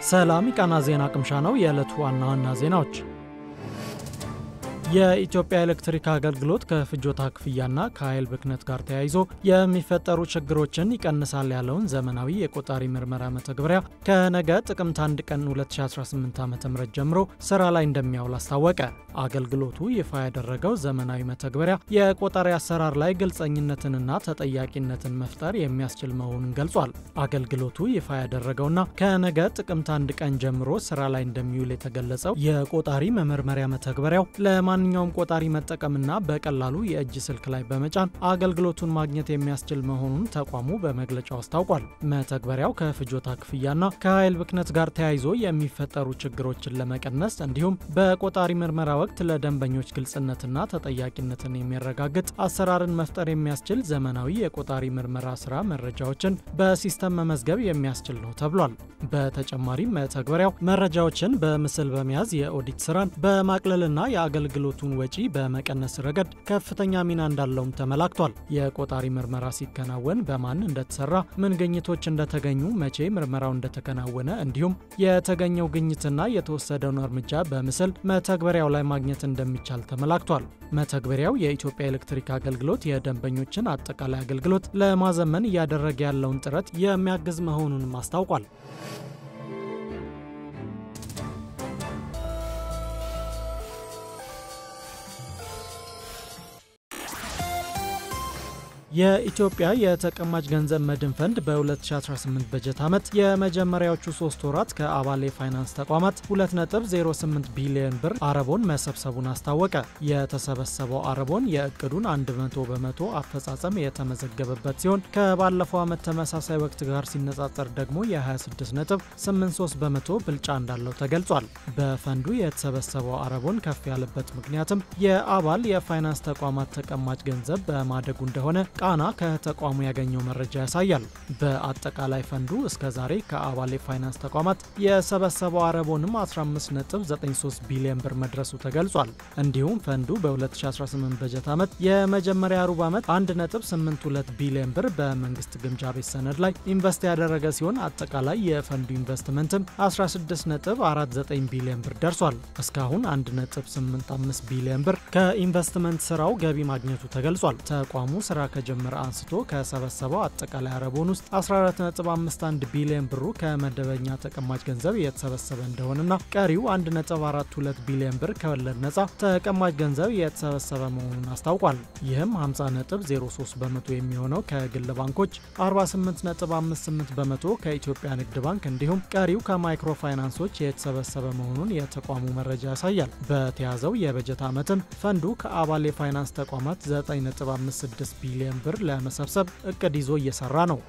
ሰላም ቃና ዜና ቅምሻ ነው። የዕለቱ ዋና ዋና ዜናዎች የኢትዮጵያ ኤሌክትሪክ አገልግሎት ከፍጆታ ክፍያና ከኃይል ብክነት ጋር ተያይዞ የሚፈጠሩ ችግሮችን ይቀንሳል ያለውን ዘመናዊ የቆጣሪ ምርመራ መተግበሪያ ከነገ ጥቅምት 1 ቀን 2018 ዓ.ም ጀምሮ ስራ ላይ እንደሚያውል አስታወቀ። አገልግሎቱ ይፋ ያደረገው ዘመናዊ መተግበሪያ የቆጣሪ አሰራር ላይ ግልጸኝነትንና ተጠያቂነትን መፍጠር የሚያስችል መሆኑን ገልጿል። አገልግሎቱ ይፋ ያደረገውና ከነገ ጥቅምት 1 ቀን ጀምሮ ስራ ላይ እንደሚውል የተገለጸው የቆጣሪ መመርመሪያ መተግበሪያው ማንኛውም ቆጣሪ መጠቀምና በቀላሉ የእጅ ስልክ ላይ በመጫን አገልግሎቱን ማግኘት የሚያስችል መሆኑን ተቋሙ በመግለጫው አስታውቋል። መተግበሪያው ከፍጆታ ክፍያና ከኃይል ብክነት ጋር ተያይዞ የሚፈጠሩ ችግሮችን ለመቀነስ እንዲሁም በቆጣሪ ምርመራ ወቅት ለደንበኞች ግልጽነትና ተጠያቂነትን የሚያረጋግጥ አሰራርን መፍጠር የሚያስችል ዘመናዊ የቆጣሪ ምርመራ ስራ መረጃዎችን በሲስተም መመዝገብ የሚያስችል ነው ተብሏል። በተጨማሪም መተግበሪያው መረጃዎችን በምስል በመያዝ የኦዲት ስራን በማቅለልና የአገልግሎቱን ወጪ በመቀነስ ረገድ ከፍተኛ ሚና እንዳለውም ተመላክቷል። የቆጣሪ ምርመራ ሲከናወን በማን እንደተሰራ፣ ምን ግኝቶች እንደተገኙ፣ መቼ ምርመራው እንደተከናወነ እንዲሁም የተገኘው ግኝትና የተወሰደውን እርምጃ በምስል መተግበሪያው ላይ ማግኘት እንደሚቻል ተመላክቷል። መተግበሪያው የኢትዮጵያ ኤሌክትሪክ አገልግሎት የደንበኞችን አጠቃላይ አገልግሎት ለማዘመን እያደረገ ያለውን ጥረት የሚያግዝ መሆኑንም አስታውቋል። የኢትዮጵያ የተቀማጭ ገንዘብ መድን ፈንድ በ2018 በጀት ዓመት የመጀመሪያዎቹ 3 ወራት ከአባል የፋይናንስ ተቋማት 2.08 ቢሊዮን ብር አረቦን መሰብሰቡን አስታወቀ። የተሰበሰበው አረቦን የእቅዱን 100% አፈጻጸም የተመዘገበበት ሲሆን ከባለፈው ዓመት ተመሳሳይ ወቅት ጋር ሲነጻጸር ደግሞ የ26.83% ብልጫ እንዳለው ተገልጿል። በፈንዱ የተሰበሰበው አረቦን ከፍ ያለበት ምክንያትም የአባል የፋይናንስ ተቋማት ተቀማጭ ገንዘብ በማደጉ እንደሆነ ቃና ከተቋሙ ያገኘው መረጃ ያሳያል። በአጠቃላይ ፈንዱ እስከዛሬ ከአባል የፋይናንስ ተቋማት የሰበሰበው አረቦንም 15.93 ቢሊዮን ብር መድረሱ ተገልጿል። እንዲሁም ፈንዱ በ2018 በጀት ዓመት የመጀመሪያ ሩብ ዓመት 1.82 ቢሊዮን ብር በመንግስት ግምጃ ቤት ሰነድ ላይ ኢንቨስት ያደረገ ሲሆን አጠቃላይ የፈንዱ ኢንቨስትመንትም 16.49 ቢሊዮን ብር ደርሷል። እስካሁን 1.85 ቢሊዮን ብር ከኢንቨስትመንት ስራው ገቢ ማግኘቱ ተገልጿል። ተቋሙ ስራ ከጀመረ አንስቶ ከሰበሰበው አጠቃላይ አረቦን ውስጥ 14.51 ቢሊዮን ብሩ ከመደበኛ ተቀማጭ ገንዘብ የተሰበሰበ እንደሆነና ቀሪው 1.42 ቢሊዮን ብር ከወለድ ነጻ ተቀማጭ ገንዘብ የተሰበሰበ መሆኑን አስታውቋል። ይህም 50.03% የሚሆነው ከግል ባንኮች፣ 48.58% ከኢትዮጵያ ንግድ ባንክ እንዲሁም ቀሪው ከማይክሮ ፋይናንሶች የተሰበሰበ መሆኑን የተቋሙ መረጃ ያሳያል። በተያዘው የበጀት ዓመትም ፈንዱ ከአባል የፋይናንስ ተቋማት 9.56 ቢሊዮን ብር ለመሰብሰብ እቅድ ይዞ እየሰራ ነው።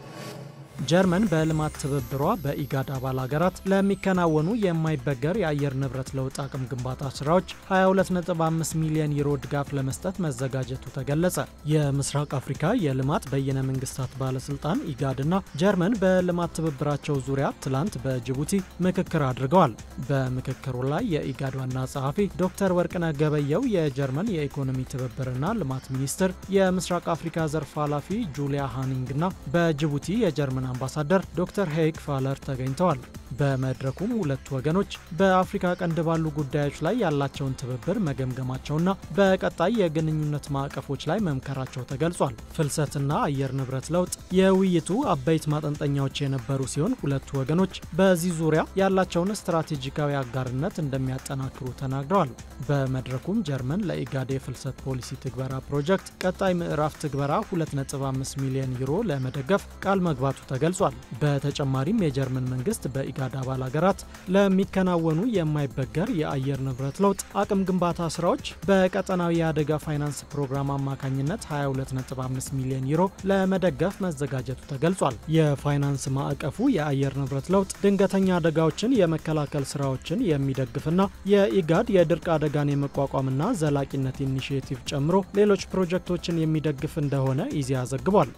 ጀርመን በልማት ትብብሯ በኢጋድ አባል ሀገራት ለሚከናወኑ የማይበገር የአየር ንብረት ለውጥ አቅም ግንባታ ስራዎች 22.5 ሚሊዮን ዩሮ ድጋፍ ለመስጠት መዘጋጀቱ ተገለጸ። የምስራቅ አፍሪካ የልማት በየነ መንግስታት ባለስልጣን ኢጋድና ጀርመን በልማት ትብብራቸው ዙሪያ ትላንት በጅቡቲ ምክክር አድርገዋል። በምክክሩ ላይ የኢጋድ ዋና ጸሐፊ ዶክተር ወርቅነህ ገበየሁ፣ የጀርመን የኢኮኖሚ ትብብርና ልማት ሚኒስትር የምስራቅ አፍሪካ ዘርፍ ኃላፊ ጁሊያ ሃኒንግና በጅቡቲ የጀርመን አምባሳደር ዶክተር ሄይክ ፋለር ተገኝተዋል። በመድረኩም ሁለቱ ወገኖች በአፍሪካ ቀንድ ባሉ ጉዳዮች ላይ ያላቸውን ትብብር መገምገማቸውና በቀጣይ የግንኙነት ማዕቀፎች ላይ መምከራቸው ተገልጿል። ፍልሰትና አየር ንብረት ለውጥ የውይይቱ አበይት ማጠንጠኛዎች የነበሩ ሲሆን ሁለቱ ወገኖች በዚህ ዙሪያ ያላቸውን ስትራቴጂካዊ አጋርነት እንደሚያጠናክሩ ተናግረዋል። በመድረኩም ጀርመን ለኢጋድ የፍልሰት ፖሊሲ ትግበራ ፕሮጀክት ቀጣይ ምዕራፍ ትግበራ 2.5 ሚሊዮን ዩሮ ለመደገፍ ቃል መግባቱ ተገልጿል። በተጨማሪም የጀርመን መንግስት በኢጋድ አባል ሀገራት ለሚከናወኑ የማይበገር የአየር ንብረት ለውጥ አቅም ግንባታ ስራዎች በቀጠናዊ የአደጋ ፋይናንስ ፕሮግራም አማካኝነት 22.5 ሚሊዮን ዩሮ ለመደገፍ መዘጋጀቱ ተገልጿል። የፋይናንስ ማዕቀፉ የአየር ንብረት ለውጥ ድንገተኛ አደጋዎችን የመከላከል ስራዎችን የሚደግፍና የኢጋድ የድርቅ አደጋን የመቋቋምና ዘላቂነት ኢኒሺዬቲቭ ጨምሮ ሌሎች ፕሮጀክቶችን የሚደግፍ እንደሆነ ኢዜአ ዘግቧል።